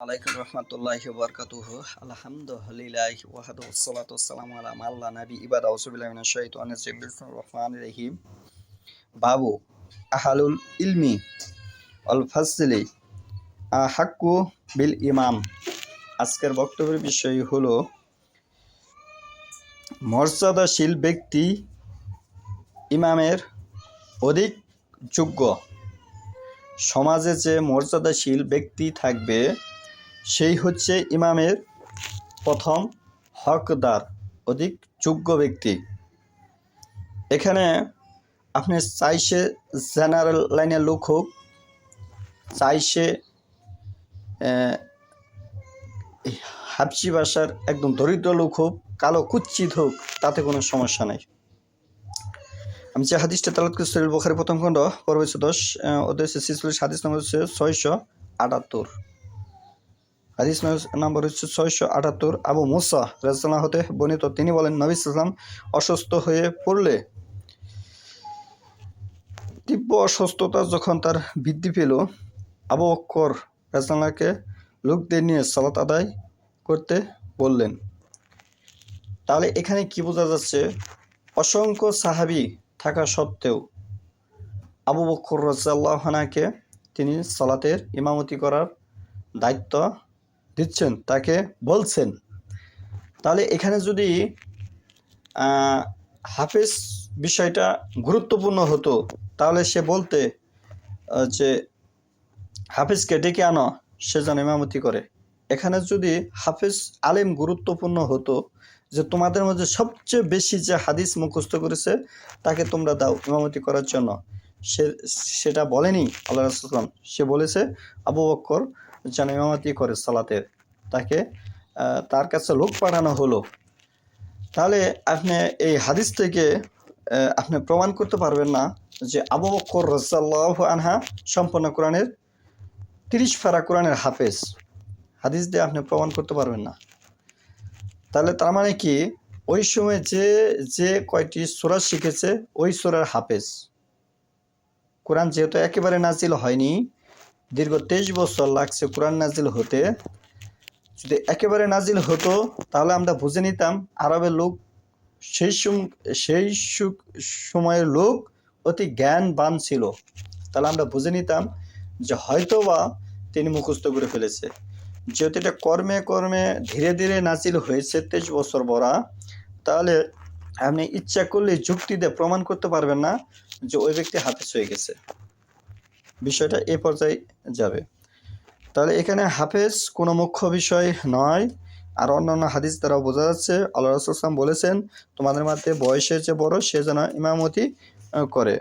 আলাইকুম রহমতুল্লাহি ওয়া বারাকাতুহু আলহামদুলিল্লাহি ওয়াহদাহু ওয়াসসালাতু ওয়াসসালামু আলা মান লা নাবী ইবাদা আউযুবিল্লাহি মিনাশ শাইতানির রাজিম বিসমিল্লাহির রহমানির রহিম বাবু আহলুল ইলমি আল ফাজলি আহাক্কু বিল ইমাম। আজকের বক্তব্যের বিষয় হলো মর্যাদাশীল ব্যক্তি ইমামের অধিক যোগ্য। সমাজে যে মর্যাদাশীল ব্যক্তি থাকবে সেই হচ্ছে ইমামের প্রথম হকদার, অধিক যোগ্য ব্যক্তি। এখানে আপনি চাইছে জেনারেল লাইনের লোক হোক, চাইছে হাবশি ভাষার একদম দরিদ্র লোক হোক, কালো কুচ্ছিত হোক, তাতে কোনো সমস্যা নাই। আমি যে হাদিসটা তেলাওয়াত করেছি সহিহ বুখারী প্রথম খণ্ড পর্ব 10 অধ্যায় 46 হাদিস নম্বর হচ্ছে 678। হাদিস নম্বর হচ্ছে 678। আবু মুসা রাদিয়াল্লাহু হতে বর্ণিত, তিনি বলেন, নবী সাল্লাল্লাহু আলাইহি ওয়াসাল্লাম অসুস্থ হয়ে পড়লে, তীব্র অসুস্থতা যখন তার বৃদ্ধি পেল, আবু বকর রাদিয়াল্লাহুকে লোকদের নিয়ে সালাত আদায় করতে বললেন। তাহলে এখানে কি বোঝা যাচ্ছে? অসংখ্য সাহাবী থাকা সত্ত্বেও আবু বকর রাদিয়াল্লাহু আনহুকে তিনি সালাতের ইমামতি করার দায়িত্ব দিচ্ছেন, তাকে বলছেন। তাহলে এখানে যদি হাফেজ বিষয়টা গুরুত্বপূর্ণ হতো, তাহলে সে বলতে যে হাফেজকে ডেকে আনো, সে যেন ইমামতি করে। এখানে যদি হাফেজ আলেম গুরুত্বপূর্ণ হতো, যে তোমাদের মধ্যে সবচেয়ে বেশি যে হাদিস মুখস্থ করেছে তাকে তোমরা দাও ইমামতি করার জন্য, সেটা বলেনি আল্লাহ রাসূল সাল্লাল্লাহু আলাইহি ওয়াসাল্লাম। সে বলেছে আবু বকর যেন ইমামতি করে সালাতের, তাকে তার কাছে লোক পাঠানো হলো। তাহলে আপনি এই হাদিস থেকে আপনি প্রমাণ করতে পারবেন না যে আবু বকর রাদিয়াল্লাহু আনহু সম্পূর্ণ কোরআনের 30 পারা কোরআনের হাফেজ। হাদিস দিয়ে আপনি প্রমাণ করতে পারবেন না। তাহলে তার মানে কি, ওই সময় যে কয়টি সূরা শিখেছে ওই সূরার হাফেজ। কোরআন যেহেতু একেবারে নাজিল হয়নি, দীর্ঘ 23 বছর লাগছে কোরআন নাজিল হতে। যদি একেবারে নাজিল হতো তাহলে আমরা বুঝে নিতাম আরবের লোক, সেই সময়ের লোক অতি জ্ঞানবান ছিল। তাহলে আমরা বুঝে নিতাম যে হয়তোবা তিনি মুখস্থ করে ফেলেছে। যেহেতু এটা কর্মে কর্মে ধীরে ধীরে নাজিল হয়েছে 23 বছর বড়া, তাহলে আপনি ইচ্ছা করলে যুক্তি দিয়ে প্রমাণ করতে পারবেন না যে ওই ব্যক্তি হাফেজ হয়ে গেছে। বিষয়টা এ পর্যায়ে যাবে। তাহলে এখানে হাফেজ কোনো মুখ্য বিষয় নয়। আর অন্যান্য হাদিস দ্বারাও বোঝা যাচ্ছে আল্লাহ রাসূল সাল্লাল্লাহু আলাইহি ওয়াসাল্লাম বলেছেন, তোমাদের মধ্যে বয়সে যে বড় সে যেন ইমামতি করে।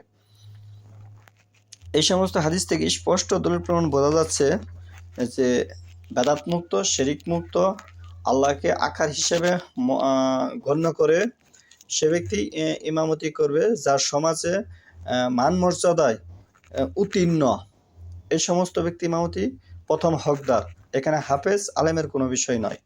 এই সমস্ত হাদিস থেকে স্পষ্ট দলিল প্রমাণ বোঝা যাচ্ছে যে বেদাত মুক্ত, শিরিক মুক্ত, আল্লাহকে আকার হিসেবে গণ্য করে সে ব্যক্তি ইমামতি করবে যার সমাজে মান মর্যাদায় উত্তীর্ণ। এই সমস্ত ব্যক্তি ইমামতি প্রথম হকদার। এখানে হাফেজ আলেমের কোনো বিষয় নয়।